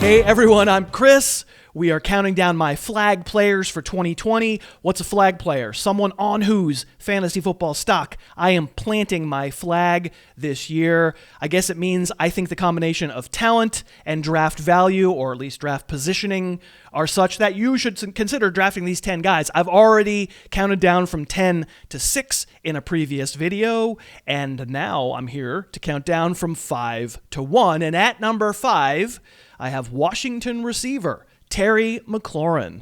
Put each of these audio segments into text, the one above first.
Hey everyone, I'm Chris. We are counting down my flag players for 2020. What's a flag player? Someone on whose fantasy football stock I am planting my flag this year. I guess it means I think the combination of talent and draft value, or at least draft positioning, are such that you should consider drafting these 10 guys. I've already counted down from 10 to 6 in a previous video, and now I'm here to count down from 5 to 1. And at number 5, I have Washington receiver Terry McLaurin.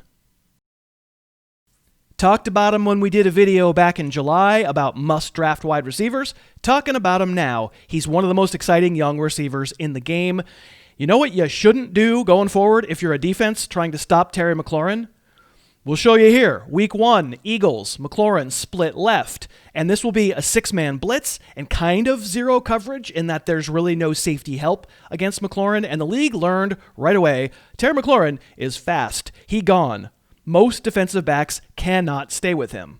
Talked about him when we did a video back in July about must-draft wide receivers. Talking about him now. He's one of the most exciting young receivers in the game. You know what you shouldn't do going forward if you're a defense trying to stop Terry McLaurin? We'll show you here. Week 1, Eagles, McLaurin split left. And this will be a 6-man blitz and kind of zero coverage in that there's really no safety help against McLaurin. And the league learned right away, Terry McLaurin is fast. He gone. Most defensive backs cannot stay with him.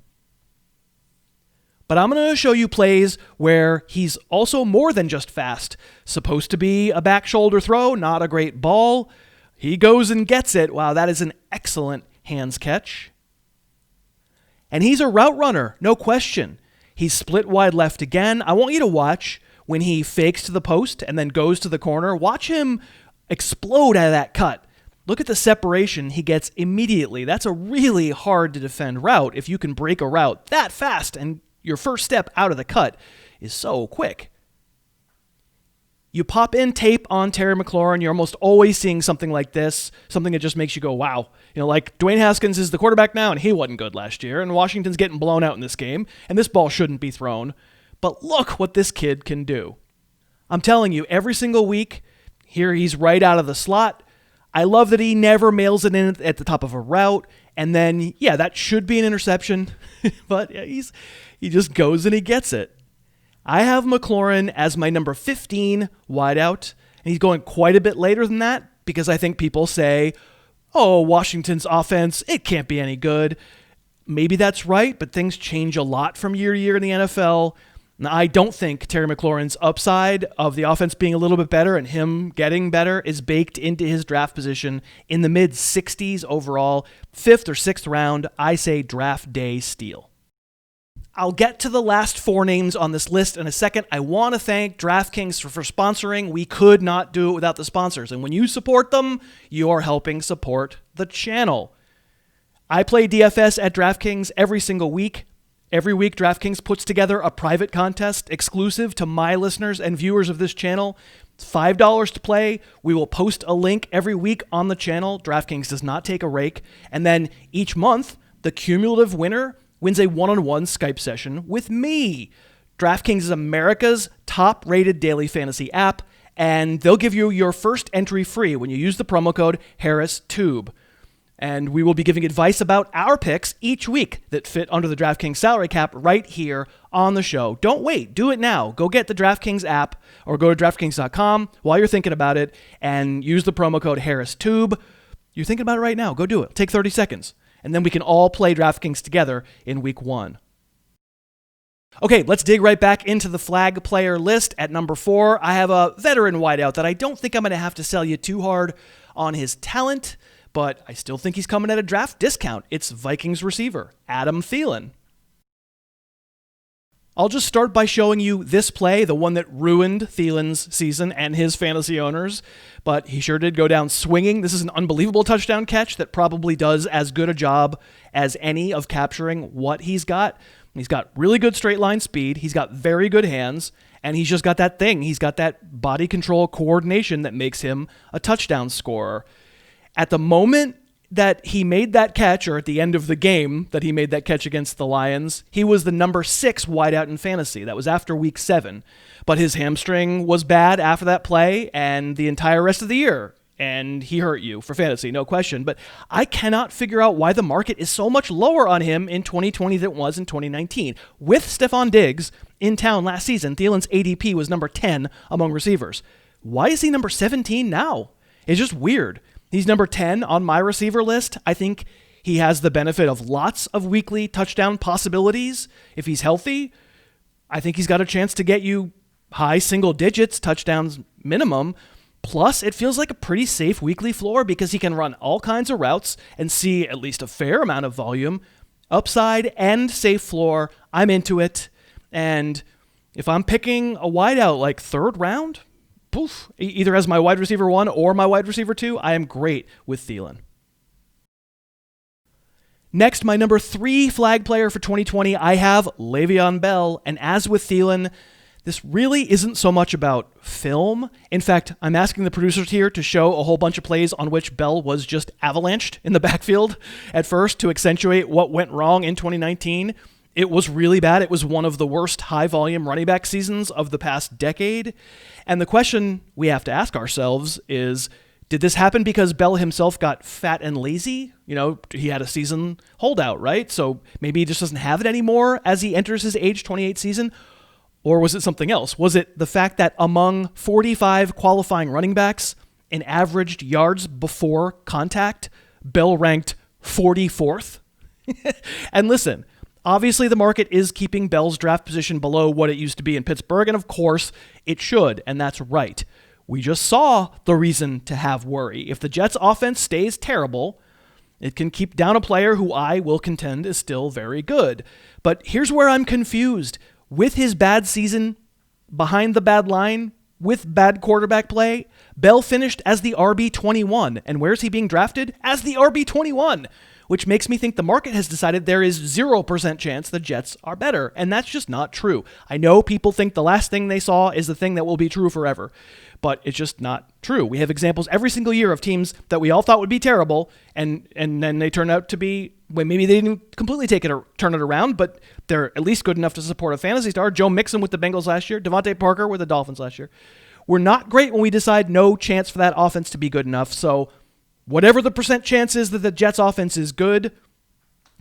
But I'm going to show you plays where he's also more than just fast. Supposed to be a back shoulder throw, not a great ball. He goes and gets it. Wow, that is an excellent hands catch. And he's a route runner, no question. He's split wide left again. I want you to watch when he fakes to the post and then goes to the corner. Watch him explode out of that cut. Look at the separation he gets immediately. That's a really hard to defend route if you can break a route that fast and your first step out of the cut is so quick. You pop in tape on Terry McLaurin, you're almost always seeing something like this, something that just makes you go, wow. You know, like Dwayne Haskins is the quarterback now, and he wasn't good last year, and Washington's getting blown out in this game, and this ball shouldn't be thrown. But look what this kid can do. I'm telling you, every single week, here he's right out of the slot. I love that he never mails it in at the top of a route, and then, yeah, that should be an interception, but yeah, he just goes and he gets it. I have McLaurin as my number 15 wideout, and he's going quite a bit later than that because I think people say, oh, Washington's offense, it can't be any good. Maybe that's right, but things change a lot from year to year in the NFL. Now, I don't think Terry McLaurin's upside of the offense being a little bit better and him getting better is baked into his draft position in the mid-60s overall. 5th or 6th round, I say draft day steal. I'll get to the last 4 names on this list in a second. I want to thank DraftKings for sponsoring. We could not do it without the sponsors. And when you support them, you are helping support the channel. I play DFS at DraftKings every single week. Every week, DraftKings puts together a private contest exclusive to my listeners and viewers of this channel. It's $5 to play. We will post a link every week on the channel. DraftKings does not take a rake. And then each month, the cumulative winner wins a one-on-one Skype session with me. DraftKings is America's top-rated daily fantasy app, and they'll give you your first entry free when you use the promo code HarrisTube. And we will be giving advice about our picks each week that fit under the DraftKings salary cap right here on the show. Don't wait. Do it now. Go get the DraftKings app or go to DraftKings.com while you're thinking about it and use the promo code HarrisTube. You're thinking about it right now. Go do it. Take 30 seconds. And then we can all play DraftKings together in week 1. Okay, let's dig right back into the flag player list. At number 4, I have a veteran wideout that I don't think I'm going to have to sell you too hard on his talent, but I still think he's coming at a draft discount. It's Vikings receiver, Adam Thielen. I'll just start by showing you this play, the one that ruined Thielen's season and his fantasy owners, but he sure did go down swinging. This is an unbelievable touchdown catch that probably does as good a job as any of capturing what he's got. He's got really good straight line speed. He's got very good hands, and he's just got that thing. He's got that body control coordination that makes him a touchdown scorer. At the moment that he made that catch, or at the end of the game that he made that catch against the Lions, he was the number 6 wideout in fantasy. That was after week 7. But his hamstring was bad after that play and the entire rest of the year. And he hurt you for fantasy, no question. But I cannot figure out why the market is so much lower on him in 2020 than it was in 2019. With Stephon Diggs in town last season, Thielen's ADP was number 10 among receivers. Why is he number 17 now? It's just weird. He's number 10 on my receiver list. I think he has the benefit of lots of weekly touchdown possibilities. If he's healthy, I think he's got a chance to get you high single digits, touchdowns minimum. Plus, it feels like a pretty safe weekly floor because he can run all kinds of routes and see at least a fair amount of volume. Upside and safe floor, I'm into it. And if I'm picking a wideout like third round, poof, either as my wide receiver 1 or my wide receiver 2, I am great with Thielen. Next, my number 3 flag player for 2020, I have LeVeon Bell. And as with Thielen, this really isn't so much about film. In fact, I'm asking the producers here to show a whole bunch of plays on which Bell was just avalanched in the backfield at first to accentuate what went wrong in 2019. It was really bad. It was one of the worst high-volume running back seasons of the past decade. And the question we have to ask ourselves is, did this happen because Bell himself got fat and lazy? He had a season holdout, right? So maybe he just doesn't have it anymore as he enters his age 28 season. Or was it something else? Was it the fact that among 45 qualifying running backs in averaged yards before contact, Bell ranked 44th? And listen, obviously the market is keeping Bell's draft position below what it used to be in Pittsburgh, and of course it should, and that's right. We just saw the reason to have worry. If the Jets' offense stays terrible, it can keep down a player who I will contend is still very good. But here's where I'm confused. With his bad season, behind the bad line, with bad quarterback play, Bell finished as the RB21. And where's he being drafted? As the RB21, which makes me think the market has decided there is 0% chance the Jets are better. And that's just not true. I know people think the last thing they saw is the thing that will be true forever, but it's just not true. We have examples every single year of teams that we all thought would be terrible, and then they turn out to be, well, maybe they didn't completely turn it around, but they're at least good enough to support a fantasy star. Joe Mixon with the Bengals last year, Devontae Parker with the Dolphins last year. We're not great when we decide no chance for that offense to be good enough, so whatever the percent chance is that the Jets offense is good,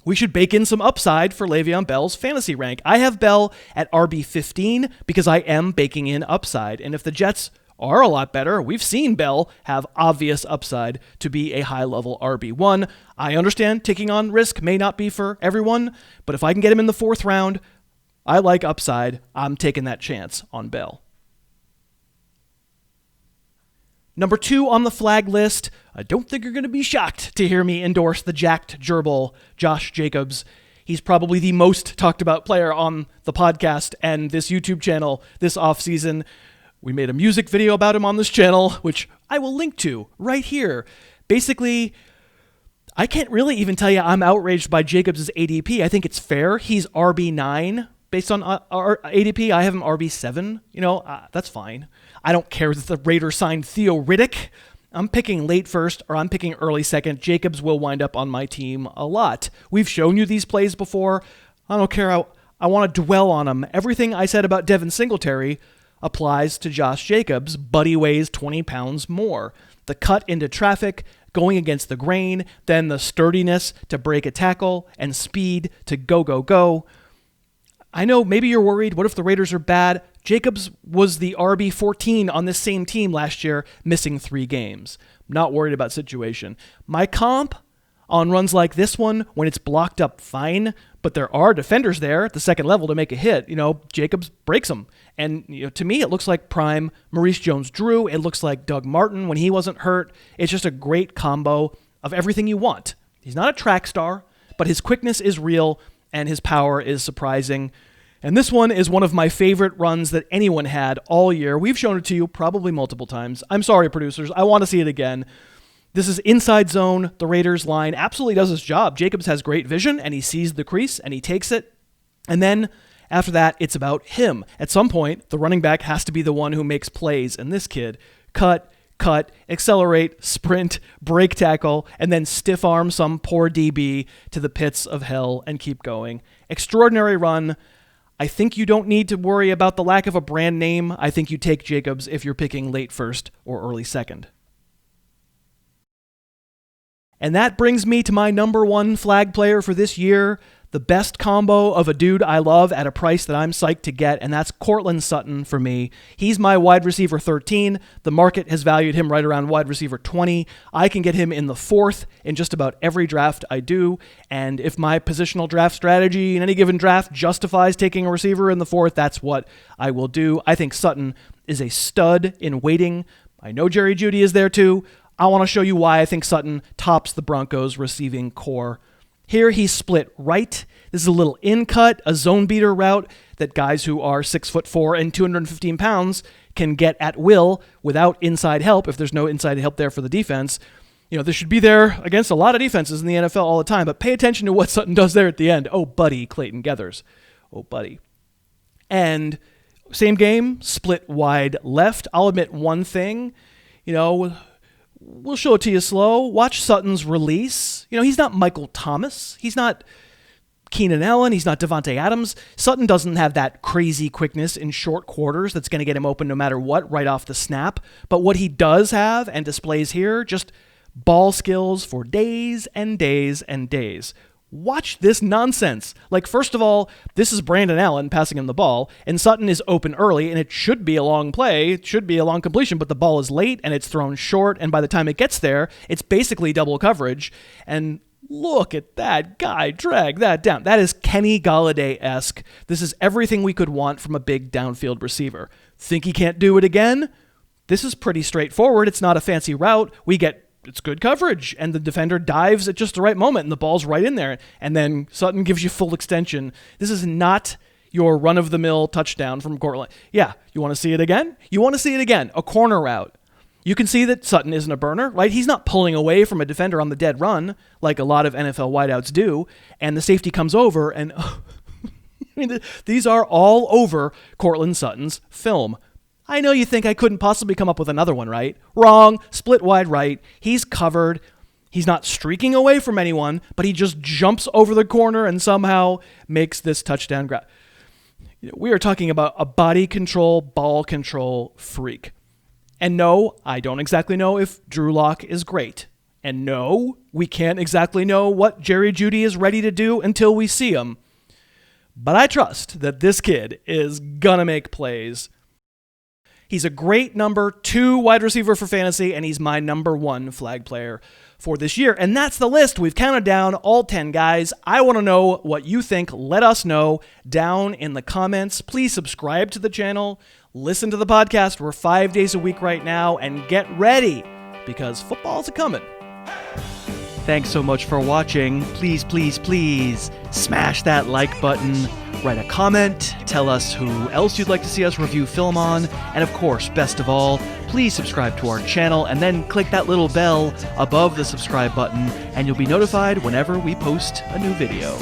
we should bake in some upside for Le'Veon Bell's fantasy rank. I have Bell at RB15 because I am baking in upside, and if the Jets are a lot better, we've seen Bell have obvious upside to be a high-level RB1. I understand taking on risk may not be for everyone, but if I can get him in the 4th round, I like upside. I'm taking that chance on Bell. Number 2 on the flag list, I don't think you're going to be shocked to hear me endorse the jacked gerbil, Josh Jacobs. He's probably the most talked about player on the podcast and this YouTube channel this offseason. We made a music video about him on this channel, which I will link to right here. Basically, I can't really even tell you I'm outraged by Jacobs' ADP. I think it's fair. He's RB9 based on our ADP. I have him RB7. That's fine. I don't care that the Raiders signed Theo Riddick. I'm picking late first or I'm picking early second. Jacobs will wind up on my team a lot. We've shown you these plays before. I don't care. I want to dwell on them. Everything I said about Devin Singletary applies to Josh Jacobs, but he weighs 20 pounds more. The cut into traffic, going against the grain, then the sturdiness to break a tackle, and speed to go. I know maybe you're worried. What if the Raiders are bad? Jacobs was the RB14 on this same team last year, missing 3 games. Not worried about situation. My comp on runs like this one, when it's blocked up, fine, but there are defenders there at the second level to make a hit. Jacobs breaks them. And to me, it looks like prime Maurice Jones-Drew. It looks like Doug Martin when he wasn't hurt. It's just a great combo of everything you want. He's not a track star, but his quickness is real and his power is surprising. And this one is one of my favorite runs that anyone had all year. We've shown it to you probably multiple times. I'm sorry, producers. I want to see it again. This is inside zone. The Raiders line absolutely does his job. Jacobs has great vision, and he sees the crease, and he takes it. And then after that, it's about him. At some point, the running back has to be the one who makes plays, and this kid, cut, accelerate, sprint, break tackle, and then stiff arm some poor DB to the pits of hell and keep going. Extraordinary run. I think you don't need to worry about the lack of a brand name. I think you take Jacobs if you're picking late first or early second. And that brings me to my number 1 flag player for this year, the best combo of a dude I love at a price that I'm psyched to get, and that's Cortland Sutton for me. He's my wide receiver 13. The market has valued him right around wide receiver 20. I can get him in the 4th in just about every draft I do, and if my positional draft strategy in any given draft justifies taking a receiver in the 4th, that's what I will do. I think Sutton is a stud in waiting, I know Jerry Jeudy is there too. I want to show you why I think Sutton tops the Broncos receiving core. Here he's split right. This is a little in cut, a zone beater route that guys who are 6'4" and 215 pounds can get at will without inside help if there's no inside help there for the defense. This should be there against a lot of defenses in the NFL all the time, but pay attention to what Sutton does there at the end. Oh, buddy, Clayton Geathers. Oh, buddy. And same game, split wide left. I'll admit one thing. We'll show it to you slow. Watch Sutton's release. He's not Michael Thomas. He's not Keenan Allen. He's not Devontae Adams. Sutton doesn't have that crazy quickness in short quarters that's going to get him open no matter what right off the snap. But what he does have and displays here, just ball skills for days and days and days. Watch this nonsense. First of all, this is Brandon Allen passing him the ball, and Sutton is open early, and it should be a long play. It should be a long completion, but the ball is late, and it's thrown short, and by the time it gets there, it's basically double coverage. And look at that guy drag that down. That is Kenny Galladay-esque. This is everything we could want from a big downfield receiver. Think he can't do it again? This is pretty straightforward. It's not a fancy route. It's good coverage, and the defender dives at just the right moment, and the ball's right in there, and then Sutton gives you full extension. This is not your run-of-the-mill touchdown from Courtland. Yeah, you want to see it again? You want to see it again. A corner route. You can see that Sutton isn't a burner, right? He's not pulling away from a defender on the dead run like a lot of NFL wideouts do, and the safety comes over, and these are all over Cortland Sutton's film. I know you think I couldn't possibly come up with another one, right? Wrong. Split wide right. He's covered. He's not streaking away from anyone, but he just jumps over the corner and somehow makes this touchdown grab. We are talking about a body control, ball control freak. And no, I don't exactly know if Drew Lock is great. And no, we can't exactly know what Jerry Jeudy is ready to do until we see him. But I trust that this kid is gonna make plays. He's a great number 2 wide receiver for fantasy, and he's my number 1 flag player for this year. And that's the list. We've counted down all 10 guys. I want to know what you think. Let us know down in the comments. Please subscribe to the channel. Listen to the podcast. We're 5 days a week right now, and get ready because football's a-coming. Thanks so much for watching. Please, please, please smash that like button. Write a comment, tell us who else you'd like to see us review film on, and of course, best of all, please subscribe to our channel and then click that little bell above the subscribe button and you'll be notified whenever we post a new video.